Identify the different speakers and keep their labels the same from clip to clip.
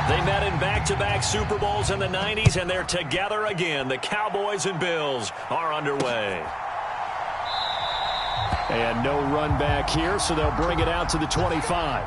Speaker 1: They met in back-to-back Super Bowls in the 90s, and they're together again. The Cowboys and Bills are underway. And no run back here, so they'll bring it out to the 25.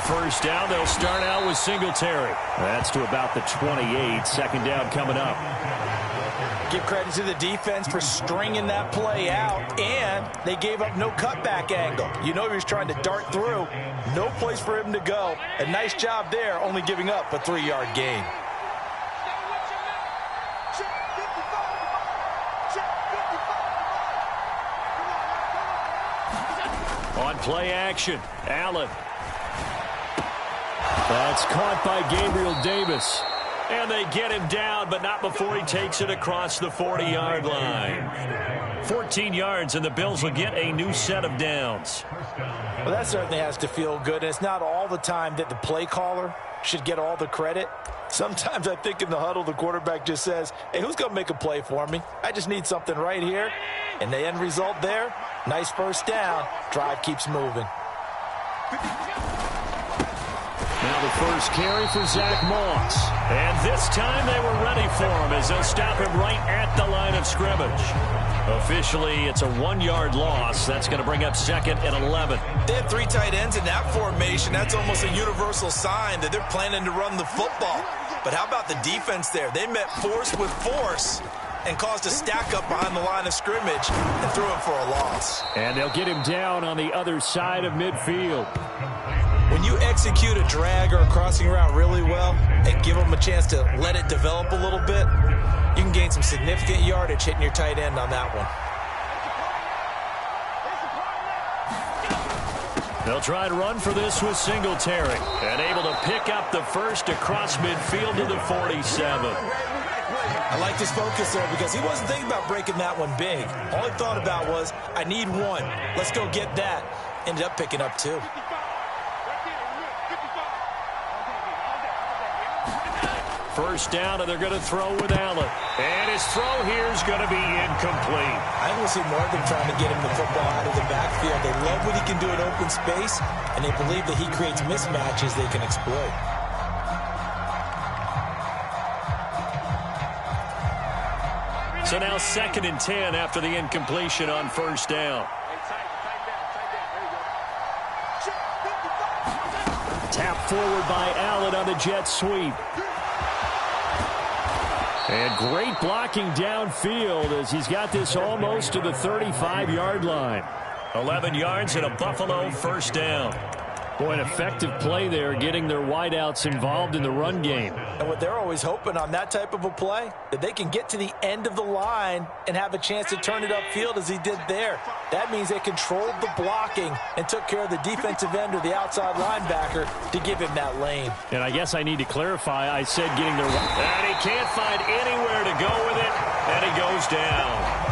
Speaker 1: First down, they'll start out with Singletary. That's to about the 28. Second down coming up.
Speaker 2: Give credit to the defense for stringing that play out, and they gave up no cutback angle. You know he was trying to dart through. No place for him to go. A nice job there, only giving up a 3-yard gain.
Speaker 1: On play action, Allen. That's caught by Gabriel Davis. And they get him down, but not before he takes it across the 40-yard line. 14 yards, and the Bills will get a new set of downs.
Speaker 2: Well, that certainly has to feel good. And it's not all the time that the play caller should get all the credit. Sometimes I think in the huddle, the quarterback just says, hey, who's going to make a play for me? I just need something right here. And the end result there, nice first down. Drive keeps moving.
Speaker 1: Now the first carry for Zach Moss. And this time they were ready for him as they'll stop him right at the line of scrimmage. Officially, it's a 1-yard loss. That's going to bring up second and 11.
Speaker 2: They have 3 tight ends in that formation. That's almost a universal sign that they're planning to run the football. But how about the defense there? They met force with force and caused a stack up behind the line of scrimmage and threw him for a loss.
Speaker 1: And they'll get him down on the other side of midfield.
Speaker 2: When you execute a drag or a crossing route really well and give them a chance to let it develop a little bit, you can gain some significant yardage hitting your tight end on that one.
Speaker 1: They'll try to run for this with Singletary. And able to pick up the first across midfield to the 47.
Speaker 2: I like his focus there because he wasn't thinking about breaking that one big. All he thought about was, I need one. Let's go get that. Ended up picking up 2.
Speaker 1: First down, and they're going to throw with Allen. And his throw here is going to be incomplete.
Speaker 2: I think we'll see more of them trying to get him the football out of the backfield. They love what he can do in open space, and they believe that he creates mismatches they can exploit.
Speaker 1: So now second and 10 after the incompletion on first down. Tap forward by Allen on the jet sweep. And great blocking downfield as he's got this almost to the 35-yard line. 11 yards and a Buffalo first down. Boy, an effective play there, getting their wideouts involved in the run game.
Speaker 2: And what they're always hoping on that type of a play, that they can get to the end of the line and have a chance to turn it upfield as he did there. That means they controlled the blocking and took care of the defensive end or the outside linebacker to give him that lane.
Speaker 1: And I guess I need to clarify, I said getting their... And he can't find anywhere to go with it, and he goes down.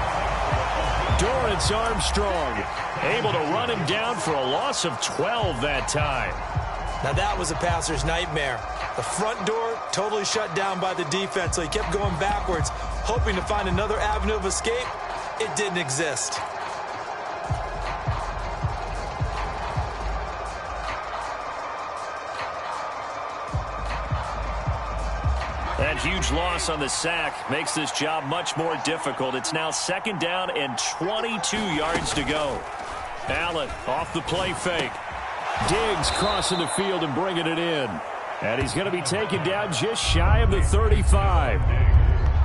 Speaker 1: Dorrance Armstrong able to run him down for a loss of 12 that time.
Speaker 2: Now that was a passer's nightmare. The front door totally shut down by the defense, so he kept going backwards, hoping to find another avenue of escape. It didn't exist.
Speaker 1: That huge loss on the sack makes this job much more difficult. It's now second down and 22 yards to go. Allen off the play fake. Diggs crossing the field and bringing it in. And he's going to be taken down just shy of the 35.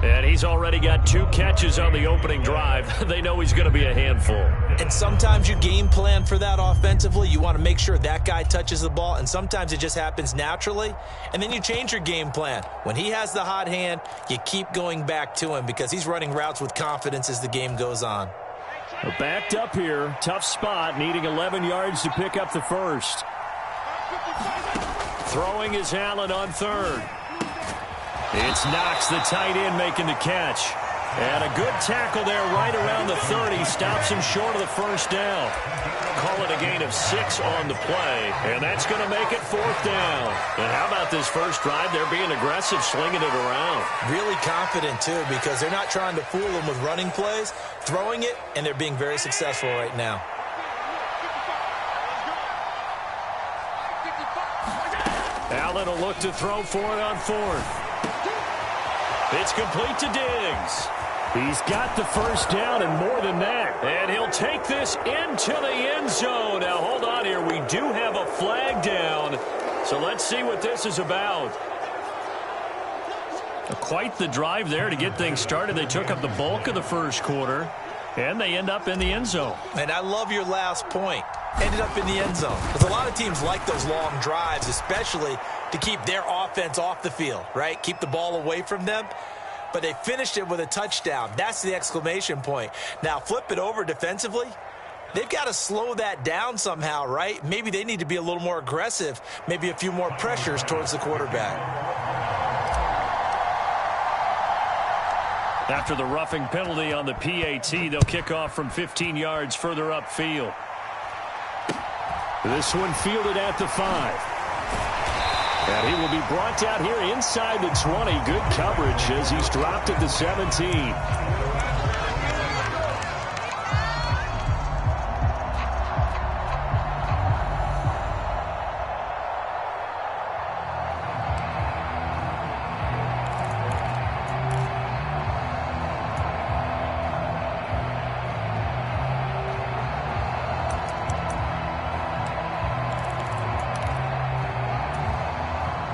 Speaker 1: And he's already got 2 catches on the opening drive. They know he's going to be a handful.
Speaker 2: And sometimes you game plan for that offensively. You want to make sure that guy touches the ball, and sometimes it just happens naturally. And then you change your game plan. When he has the hot hand, you keep going back to him because he's running routes with confidence as the game goes on.
Speaker 1: We're backed up here. Tough spot, needing 11 yards to pick up the first. Throwing is Allen on third. It's Knox, the tight end, making the catch. And a good tackle there right around the 30. Stops him short of the first down. Call it a gain of 6 on the play. And that's going to make it 4th down. And how about this first drive? They're being aggressive, slinging it around.
Speaker 2: Really confident, too, because they're not trying to fool them with running plays, throwing it, and they're being very successful right now.
Speaker 1: Allen will look to throw for it on 4th. It's complete to Diggs. He's got the first down and more than that. And he'll take this into the end zone. Now, hold on here. We do have a flag down. So let's see what this is about. Quite the drive there to get things started. They took up the bulk of the first quarter, and they end up in the end zone.
Speaker 2: And I love your last point. Ended up in the end zone. Because a lot of teams like those long drives, especially to keep their offense off the field, right? Keep the ball away from them. But they finished it with a touchdown. That's the exclamation point. Now, flip it over defensively. They've got to slow that down somehow, right? Maybe they need to be a little more aggressive. Maybe a few more pressures towards the quarterback.
Speaker 1: After the roughing penalty on the PAT, they'll kick off from 15 yards further upfield. This one fielded at the 5. And he will be brought down here inside the 20. Good coverage as he's dropped at the 17.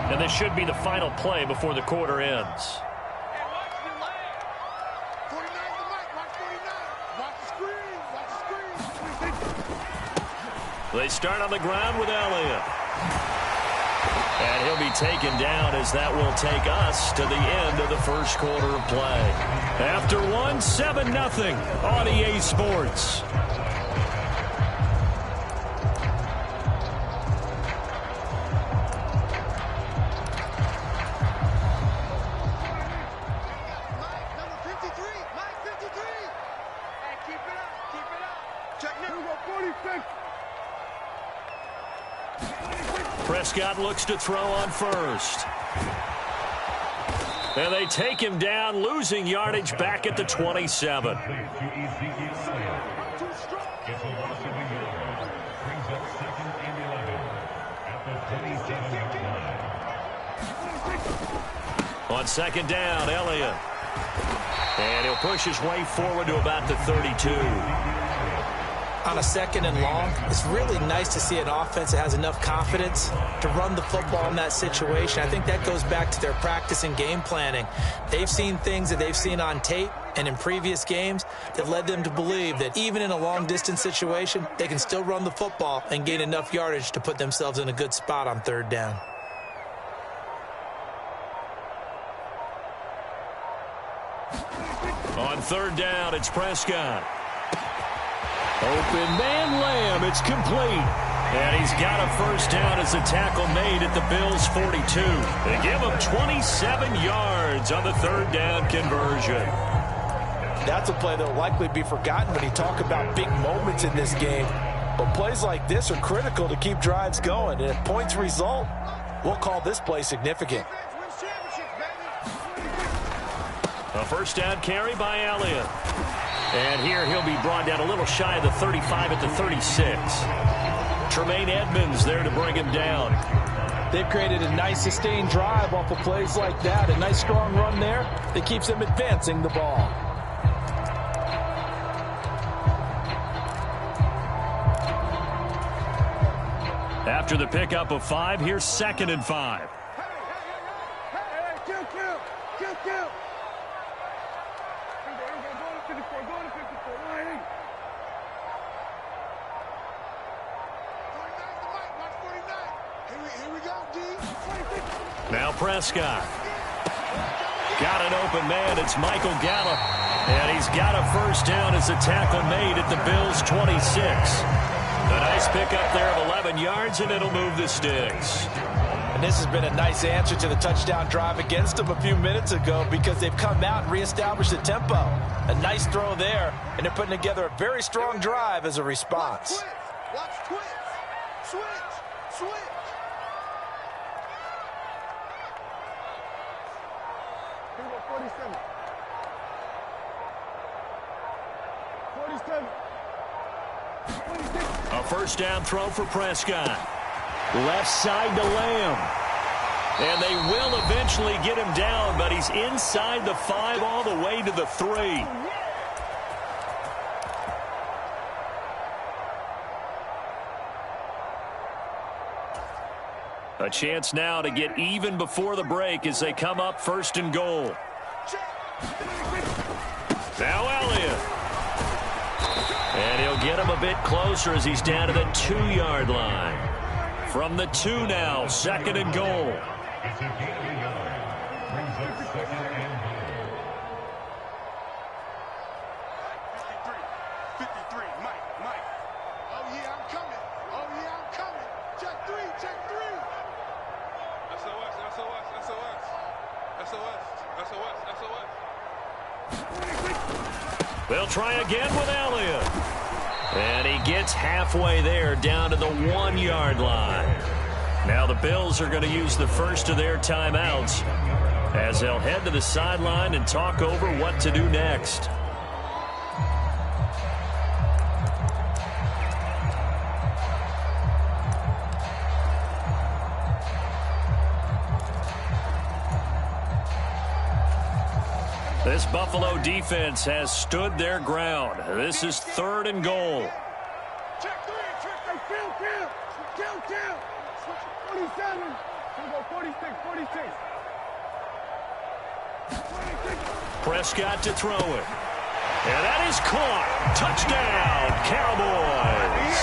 Speaker 1: And this should be the final play before the quarter ends. They start on the ground with Elliott. And he'll be taken down as that will take us to the end of the first quarter of play. After one, 7-0 on EA Sports. Prescott looks to throw on first. And they take him down, losing yardage back at the 27. On second down, Elliott. And he'll push his way forward to about the 32.
Speaker 2: On a second and long, it's really nice to see an offense that has enough confidence to run the football in that situation. I think that goes back to their practice and game planning. They've seen things that they've seen on tape and in previous games that led them to believe that even in a long-distance situation, they can still run the football and gain enough yardage to put themselves in a good spot on third down.
Speaker 1: On third down, it's Prescott. Open man, Lamb. It's complete. And he's got a first down as a tackle made at the Bills' 42. They give him 27 yards on the third down conversion.
Speaker 2: That's a play that will likely be forgotten when you talk about big moments in this game. But plays like this are critical to keep drives going. And if points result, we'll call this play significant.
Speaker 1: A first down carry by Elliott. And here he'll be brought down a little shy of the 35 at the 36. Tremaine Edmonds there to bring him down.
Speaker 2: They've created a nice sustained drive off of plays like that. A nice strong run there that keeps them advancing the ball.
Speaker 1: After the pickup of 5, here's 2nd and 5.
Speaker 3: Kill.
Speaker 1: Now Prescott. Got an open man. It's Michael Gallup. And he's got a first down as a tackle made at the Bills' 26. A nice pickup there of 11 yards, and it'll move the sticks.
Speaker 2: And this has been a nice answer to the touchdown drive against them a few minutes ago because they've come out and reestablished the tempo. A nice throw there, and they're putting together a very strong drive as a response.
Speaker 3: Watch twitch. Switch. Switch. Here we go, 47. 47. 26.
Speaker 1: A first down throw for Prescott. Left side to Lamb. And they will eventually get him down, but he's inside the 5 all the way to the 3. A chance now to get even before the break as they come up 1st and goal. Now Elliott. And he'll get him a bit closer as he's down to the 2-yard line. From the 2 now, 2nd and goal.
Speaker 3: 53, Mike. Oh, yeah, I'm coming. Check 3. SOS.
Speaker 1: They'll try again with Elliott. And he gets halfway there down to the 1-yard line. Now the Bills are going to use the first of their timeouts as they'll head to the sideline and talk over what to do next. This Buffalo defense has stood their ground. This is 3rd and goal.
Speaker 3: Check 3. Kill. 47. Here we go, 46.
Speaker 1: Prescott to throw it. And that is caught. Touchdown, Cowboys.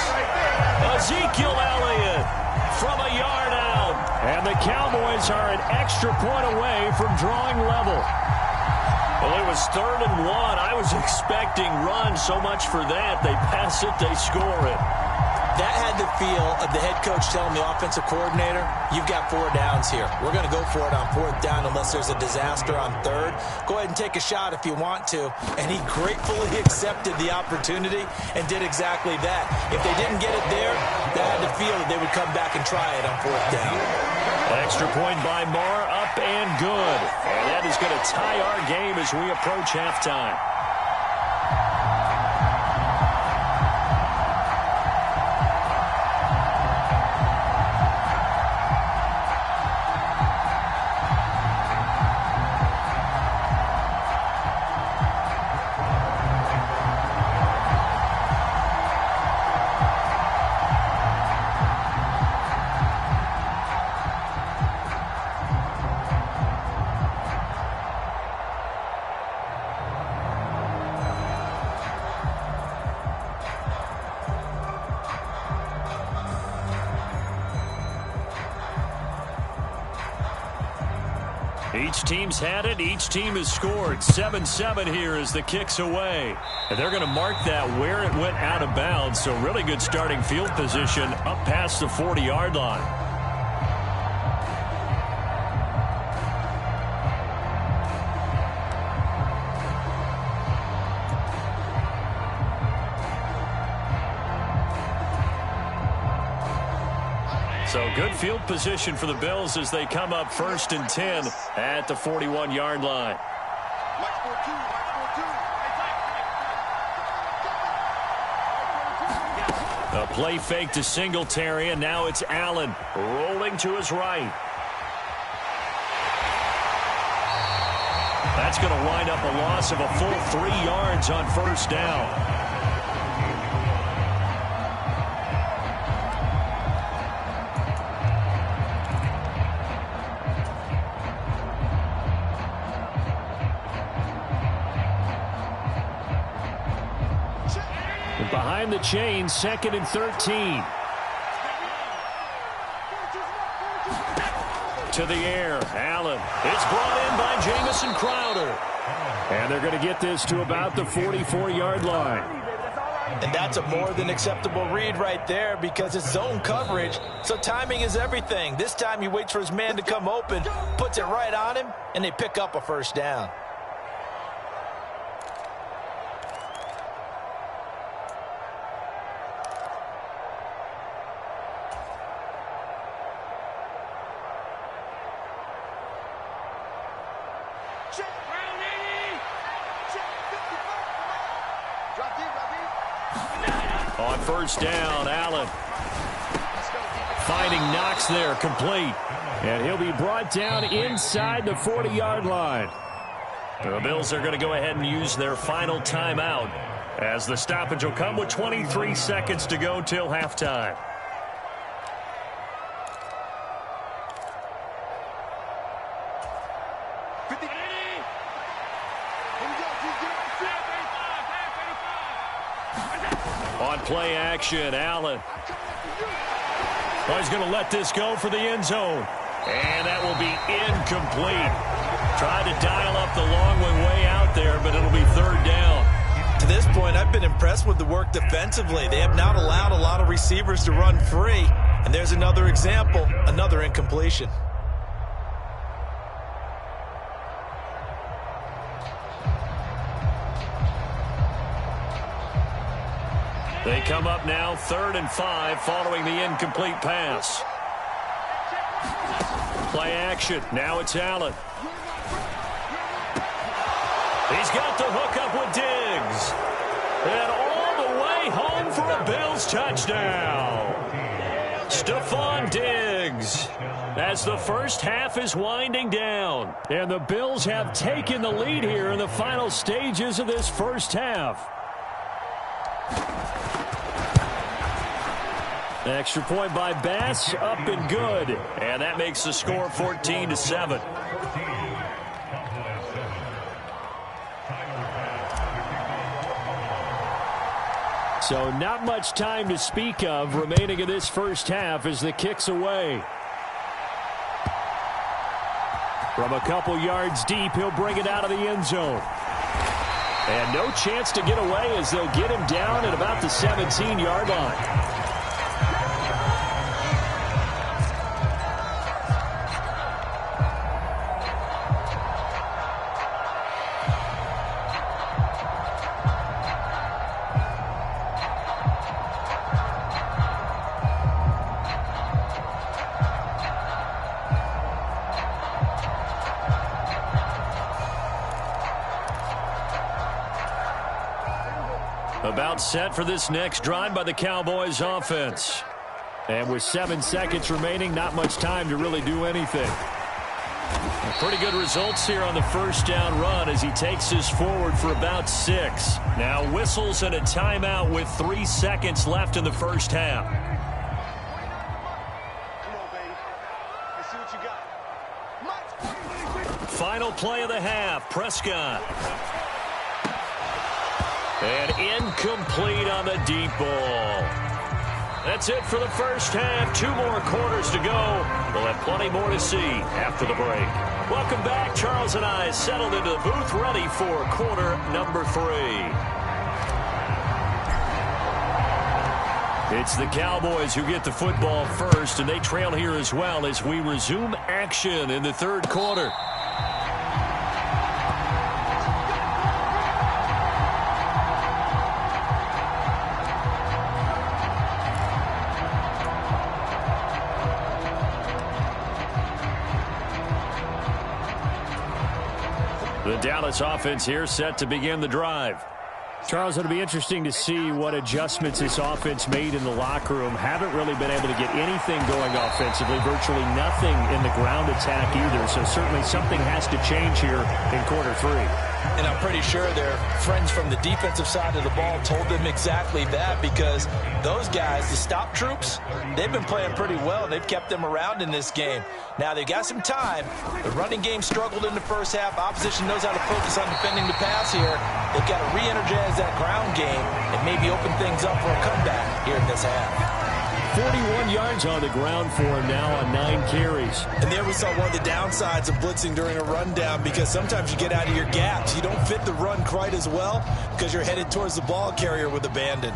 Speaker 1: Ezekiel Elliott from a yard out. And the Cowboys are an extra point away from drawing level. Well, it was 3rd and 1. I was expecting run so much for that. They pass it, they score it.
Speaker 2: That had the feel of the head coach telling the offensive coordinator, you've got 4 downs here. We're going to go for it on 4th down unless there's a disaster on 3rd. Go ahead and take a shot if you want to. And he gratefully accepted the opportunity and did exactly that. If they didn't get it there, they had the feel that they would come back and try it on 4th down.
Speaker 1: Extra point by Marr, up and good. And that is going to tie our game as we approach halftime. Each team's had it. Each team has scored. 7-7 here as the kick's away. And they're going to mark that where it went out of bounds. So really good starting field position up past the 40-yard line. So good field position for the Bills as they come up 1st and 10 at the 41-yard line. A play fake to Singletary, and now it's Allen rolling to his right. That's going to wind up a loss of a full 3 yards on 1st down. Behind the chain, 2nd and 13. To the air, Allen. It's brought in by Jamison Crowder. And they're going to get this to about the 44-yard line.
Speaker 2: And that's a more than acceptable read right there because it's zone coverage, so timing is everything. This time he waits for his man to come open, puts it right on him, and they pick up a first down.
Speaker 1: On first down, Allen. Finding Knox there, complete. And he'll be brought down inside the 40-yard line. The Bills are going to go ahead and use their final timeout as the stoppage will come with 23 seconds to go till halftime. On play action, Allen. Oh, he's going to let this go for the end zone. And that will be incomplete. Tried to dial up the long one way out there, but it'll be third down.
Speaker 2: To this point, I've been impressed with the work defensively. They have not allowed a lot of receivers to run free. And there's another example, another incompletion.
Speaker 1: They come up now 3rd and 5 following the incomplete pass. Play action. Now it's Allen. He's got the hook up with Diggs. And all the way home for a Bills touchdown. Stephon Diggs. As the first half is winding down. And the Bills have taken the lead here in the final stages of this first half. Extra point by Bass, up and good. And that makes the score 14-7. So not much time to speak of remaining in this first half as the kick's away. From a couple yards deep, he'll bring it out of the end zone. And no chance to get away as they'll get him down at about the 17-yard line. About set for this next drive by the Cowboys offense. And with 7 seconds remaining, not much time to really do anything. Pretty good results here on the first down run as he takes this forward for about 6. Now whistles and a timeout with 3 seconds left in the first half.
Speaker 3: Come on, baby. Let's see what you got.
Speaker 1: Final play of the half, Prescott. And incomplete on the deep ball. That's it for the first half. 2 more quarters to go. We'll have plenty more to see after the break. Welcome back. Charles and I settled into the booth ready for quarter number 3. It's the Cowboys who get the football first, and they trail here as well as we resume action in the third quarter. The Dallas offense here set to begin the drive. Charles, it'll be interesting to see what adjustments this offense made in the locker room. Haven't really been able to get anything going offensively, virtually nothing in the ground attack either. So certainly something has to change here in quarter 3.
Speaker 2: And I'm pretty sure their friends from the defensive side of the ball told them exactly that, because those guys, the stop troops, they've been playing pretty well. They've kept them around in this game. Now they've got some time. The running game struggled in the first half. Opposition knows how to focus on defending the pass here. They've got to re-energize that ground game and maybe open things up for a comeback here in this half.
Speaker 1: 41 yards on the ground for him now on 9 carries.
Speaker 2: And there we saw one of the downsides of blitzing during a rundown, because sometimes you get out of your gaps. You don't fit the run quite as well because you're headed towards the ball carrier with abandon.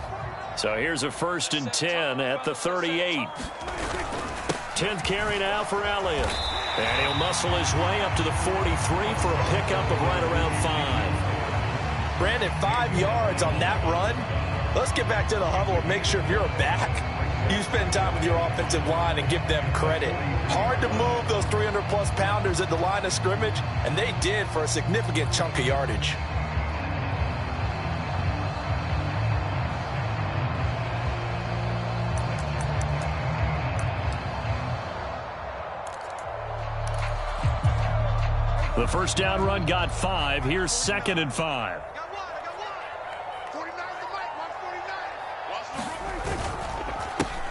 Speaker 1: So here's a 1st and 10 at the 38. 10th carry now for Elliott. And he'll muscle his way up to the 43 for a pickup of right around 5.
Speaker 2: Brandon, 5 yards on that run. Let's get back to the huddle and make sure if you're a back, you spend time with your offensive line and give them credit. Hard to move those 300-plus pounders at the line of scrimmage, and they did for a significant chunk of yardage.
Speaker 1: The first down run got 5. Here's 2nd and 5.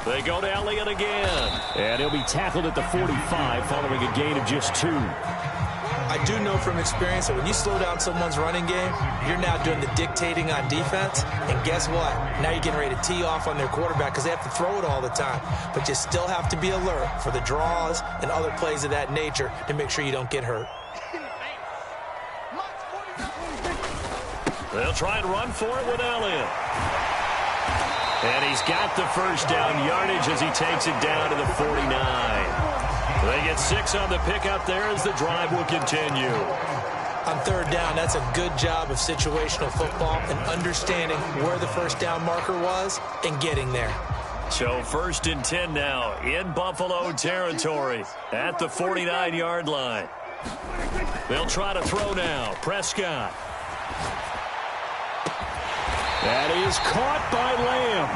Speaker 1: They go to Elliott again. And he'll be tackled at the 45 following a gain of just 2.
Speaker 2: I do know from experience that when you slow down someone's running game, you're now doing the dictating on defense. And guess what? Now you're getting ready to tee off on their quarterback because they have to throw it all the time. But you still have to be alert for the draws and other plays of that nature to make sure you don't get hurt.
Speaker 1: They'll try and run for it with Elliott. And he's got the first down yardage as he takes it down to the 49. They get 6 on the pickup there as the drive will continue.
Speaker 2: On 3rd down, that's a good job of situational football and understanding where the first down marker was and getting there.
Speaker 1: So 1st and 10 now in Buffalo territory at the 49-yard line. They'll try to throw now. Prescott. That is caught by Lamb.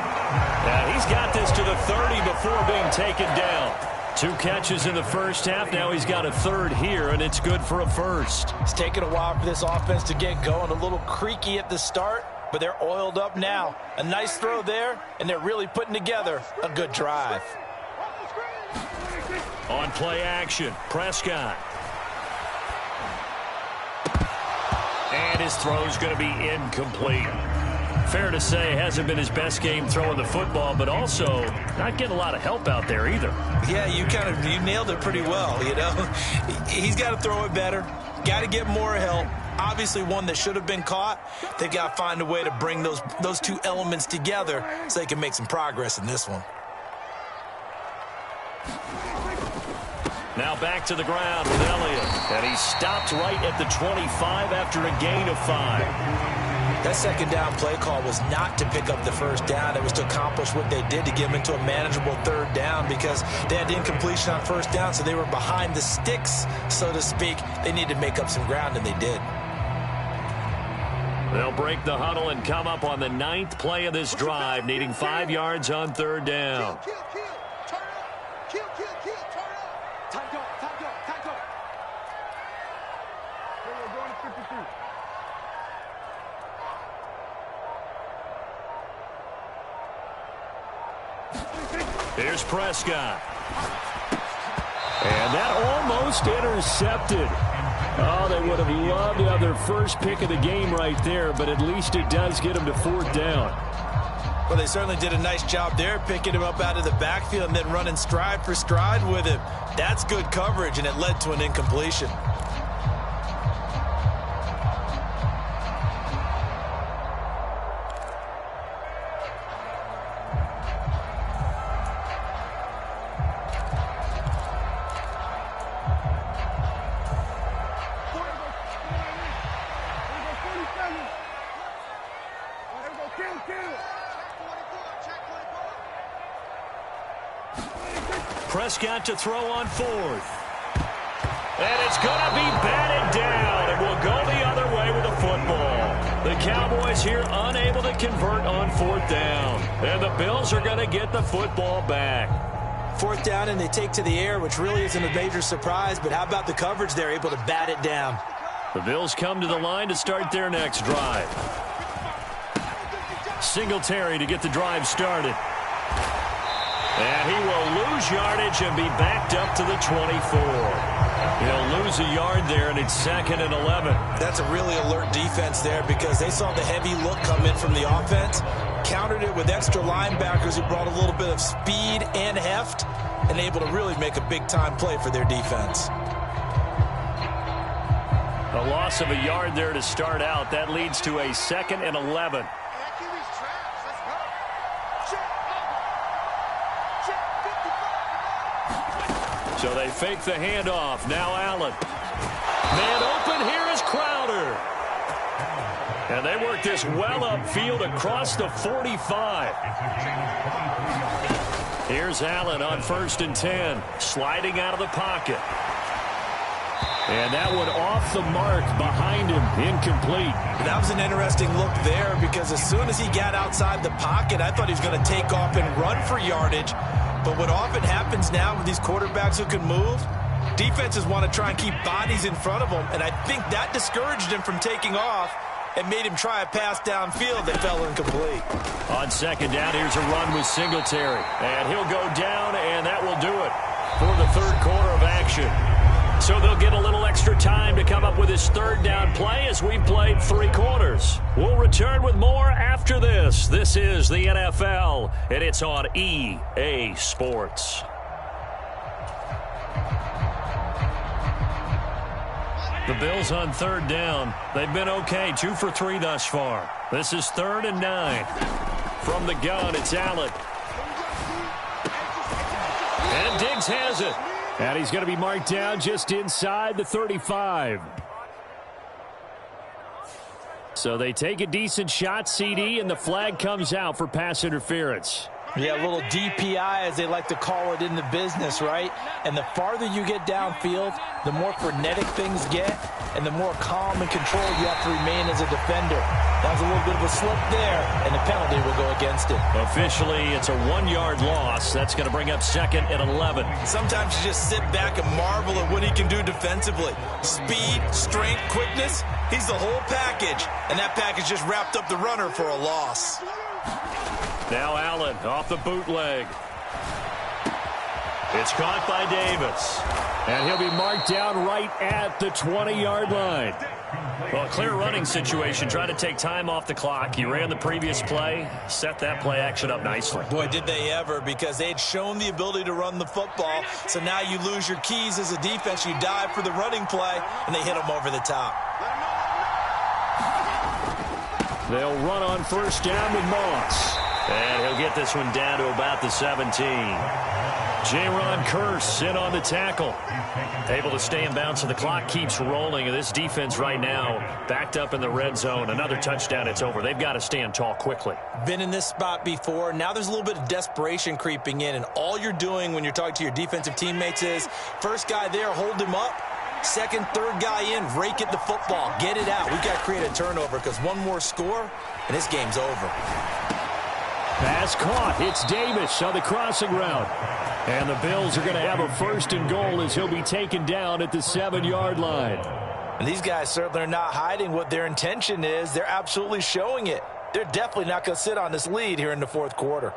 Speaker 1: And he's got this to the 30 before being taken down. 2 catches in the first half. Now he's got a 3rd here, and it's good for a 1st.
Speaker 2: It's taken a while for this offense to get going. A little creaky at the start, but they're oiled up now. A nice throw there, and they're really putting together a good drive.
Speaker 1: On play action, Prescott. And his throw's going to be incomplete. Fair to say, hasn't been his best game throwing the football, but also not getting a lot of help out there either.
Speaker 2: Yeah, you nailed it pretty well, you know. He's got to throw it better. Got to get more help. Obviously one that should have been caught. They've got to find a way to bring those 2 elements together so they can make some progress in this one.
Speaker 1: Now back to the ground with Elliott. And he stopped right at the 25 after a gain of 5.
Speaker 2: That 2nd down play call was not to pick up the first down. It was to accomplish what they did to get them into a manageable 3rd down because they had incompletion on 1st down, so they were behind the sticks, so to speak. They needed to make up some ground, and they did.
Speaker 1: They'll break the huddle and come up on the 9th play of this drive, needing 5 yards on 3rd down. Here's Prescott. And that almost intercepted. Oh, they would have loved to have their first pick of the game right there, but at least it does get them to 4th down.
Speaker 2: Well, they certainly did a nice job there, picking him up out of the backfield and then running stride for stride with him. That's good coverage, and it led to an incompletion.
Speaker 1: Prescott to throw on 4th. And it's going to be batted down, and we'll go the other way with the football. The Cowboys here unable to convert on 4th down. And the Bills are going to get the football back.
Speaker 2: 4th down, and they take to the air, which really isn't a major surprise, but how about the coverage? They're able to bat it down.
Speaker 1: The Bills come to the line to start their next drive. Singletary to get the drive started. And he will lose yardage and be backed up to the 24. He'll lose a yard there, and it's 2nd and 11.
Speaker 2: That's a really alert defense there because they saw the heavy look come in from the offense. countered it with extra linebackers who brought a little bit of speed and heft and able to really make a big-time play for their defense.
Speaker 1: A loss of a yard there to start out. That leads to a 2nd and 11. So they fake the handoff. Now Allen. Man open. Here is Crowder. And they work this well upfield across the 45. Here's Allen on 1st and 10. Sliding out of the pocket. And that one off the mark behind him. Incomplete.
Speaker 2: That was an interesting look there because as soon as he got outside the pocket, I thought he was going to take off and run for yardage. But what often happens now with these quarterbacks who can move, defenses want to try and keep bodies in front of them, and I think that discouraged him from taking off and made him try a pass downfield that fell incomplete.
Speaker 1: On 2nd down, here's a run with Singletary. And he'll go down, and that will do it for the 3rd quarter of action. So they'll get a little extra time to come up with his 3rd down play as we've played 3 quarters. We'll return with more after this. This is the NFL, and it's on EA Sports. The Bills on 3rd down. They've been okay, 2 for 3 thus far. This is 3rd and 9. From the gun, it's Allen. And Diggs has it. And he's going to be marked down just inside the 35. So they take a decent shot, CD, and the flag comes out for pass interference.
Speaker 2: Yeah, a little DPI, as they like to call it in the business, right? And the farther you get downfield, the more frenetic things get, and the more calm and controlled you have to remain as a defender. That was a little bit of a slip there, and the penalty will go against it.
Speaker 1: Officially, it's a 1-yard loss. That's going to bring up 2nd and 11.
Speaker 2: Sometimes you just sit back and marvel at what he can do defensively. Speed, strength, quickness, he's the whole package, and that package just wrapped up the runner for a loss.
Speaker 1: Now Allen off the bootleg. It's caught by Davis. And he'll be marked down right at the 20-yard line. Well, a clear running situation. Try to take time off the clock. He ran the previous play, set that play action up nicely.
Speaker 2: Boy, did they ever, because they had shown the ability to run the football. So now you lose your keys as a defense. You dive for the running play, and they hit them over the top.
Speaker 1: They'll run on 1st down with Moss. And he'll get this one down to about the 17. Jaron Kearse in on the tackle. Able to stay in bounds, so the clock keeps rolling. And this defense right now backed up in the red zone. Another touchdown, it's over. They've got to stand tall quickly.
Speaker 2: Been in this spot before. Now there's a little bit of desperation creeping in. And all you're doing when you're talking to your defensive teammates is, first guy there, hold him up. Second, third guy in, rake at the football. Get it out. We've got to create a turnover because one more score, and this game's over.
Speaker 1: Pass caught. It's Davis on the crossing route. And the Bills are going to have a 1st and goal as he'll be taken down at the 7-yard line.
Speaker 2: And these guys certainly are not hiding what their intention is. They're absolutely showing it. They're definitely not going to sit on this lead here in the 4th quarter.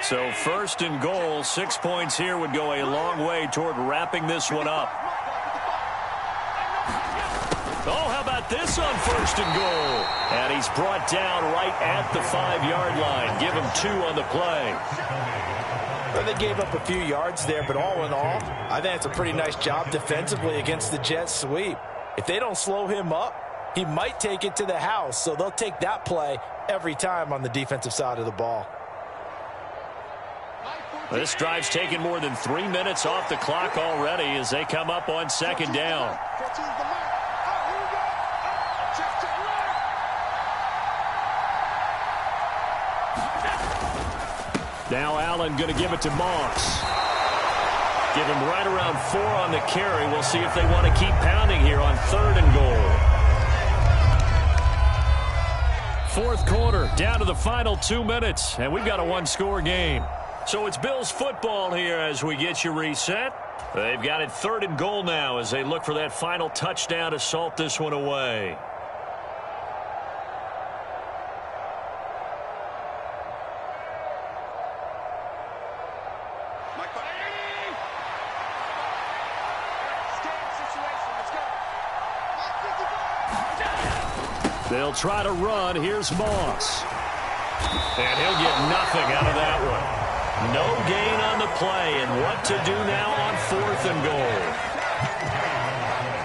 Speaker 1: So 1st and goal, 6 points here would go a long way toward wrapping this one up. Oh, how about this on 1st and goal? And he's brought down right at the 5-yard line. Give him 2 on the play.
Speaker 2: Well, they gave up a few yards there, but all in all, I think it's a pretty nice job defensively against the Jets sweep. If they don't slow him up, he might take it to the house, so they'll take that play every time on the defensive side of the ball.
Speaker 1: This drive's taken more than 3 minutes off the clock already as they come up on 2nd down. Now Allen going to give it to Moss. Give him right around 4 on the carry. We'll see if they want to keep pounding here on 3rd and goal. 4th quarter, down to the final 2 minutes, and we've got a 1-score game. So it's Bills football here as we get you reset. They've got it 3rd and goal now as they look for that final touchdown to salt this one away. They'll try to run. Here's Moss. And he'll get nothing out of that one. No gain on the play, and what to do now on 4th and goal.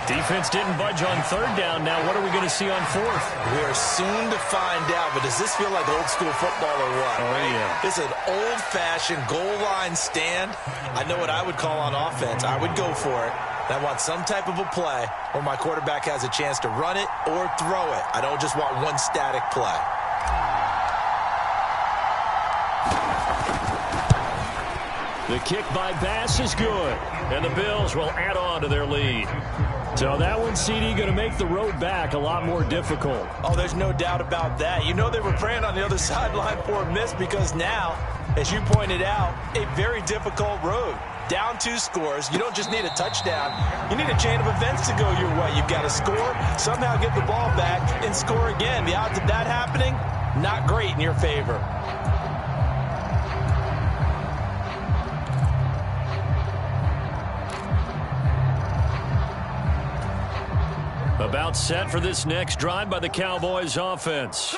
Speaker 1: Defense didn't budge on 3rd down. Now what are we going to see on 4th?
Speaker 2: We're soon to find out, but does this feel like old school football or what?
Speaker 1: Oh, yeah.
Speaker 2: It's an old-fashioned goal line stand. I know what I would call on offense. I would go for it. And I want some type of a play where my quarterback has a chance to run it or throw it. I don't just want one static play.
Speaker 1: The kick by Bass is good, and the Bills will add on to their lead. So that one, CD, going to make the road back a lot more difficult.
Speaker 2: Oh, there's no doubt about that. You know they were praying on the other sideline for a miss because now, as you pointed out, a very difficult road. Down 2 scores. You don't just need a touchdown. You need a chain of events to go your way. You've got to score, somehow get the ball back, and score again. The odds of that happening, not great in your favor.
Speaker 1: About set for this next drive by the Cowboys offense.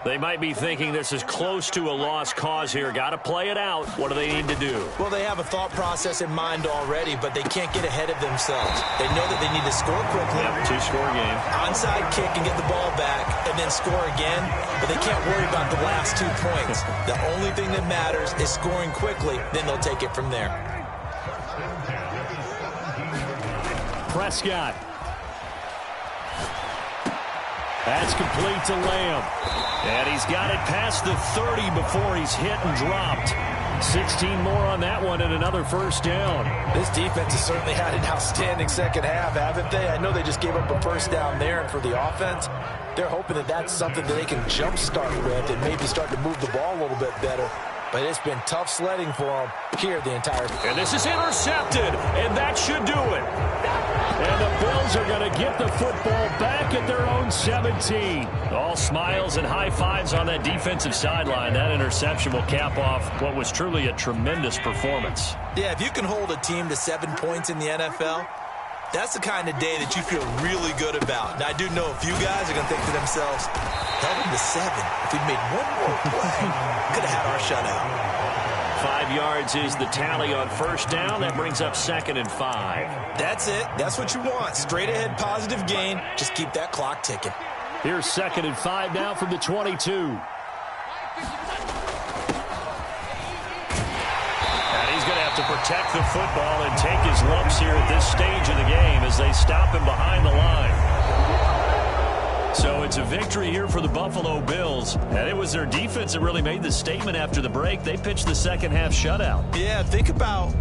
Speaker 1: They might be thinking this is close to a lost cause here. Got to play it out. What do they need to do?
Speaker 2: Well, they have a thought process in mind already, but they can't get ahead of themselves. They know that they need to score quickly.
Speaker 1: Yep, 2-score game.
Speaker 2: Onside kick and get the ball back and then score again, but they can't worry about the last 2 points. The only thing that matters is scoring quickly, then they'll take it from there.
Speaker 1: Prescott. That's complete to Lamb. And he's got it past the 30 before he's hit and dropped. 16 more on that one and another first down.
Speaker 2: This defense has certainly had an outstanding second half, haven't they? I know they just gave up a first down there, and for the offense, they're hoping that that's something that they can jumpstart with and maybe start to move the ball a little bit better. But it's been tough sledding for them here the entire time.
Speaker 1: And this is intercepted, and that should do it. And the Bills are going to get the football back at their own 17. All smiles and high fives on that defensive sideline. That interception will cap off what was truly a tremendous performance.
Speaker 2: Yeah, if you can hold a team to 7 points in the NFL, that's the kind of day that you feel really good about. Now, I do know a few guys are going to think to themselves, held them to 7. If we'd made one more play, could have had our shutout.
Speaker 1: 5 yards is the tally on first down. That brings up 2nd and 5.
Speaker 2: That's it. That's what you want. Straight ahead positive gain. Just keep that clock ticking.
Speaker 1: Here's 2nd and 5 now from the 22. And he's going to have to protect the football and take his lumps here at this stage of the game as they stop him behind the line. So it's a victory here for the Buffalo Bills. And it was their defense that really made the statement after the break. They pitched the second half shutout.
Speaker 2: Yeah, think about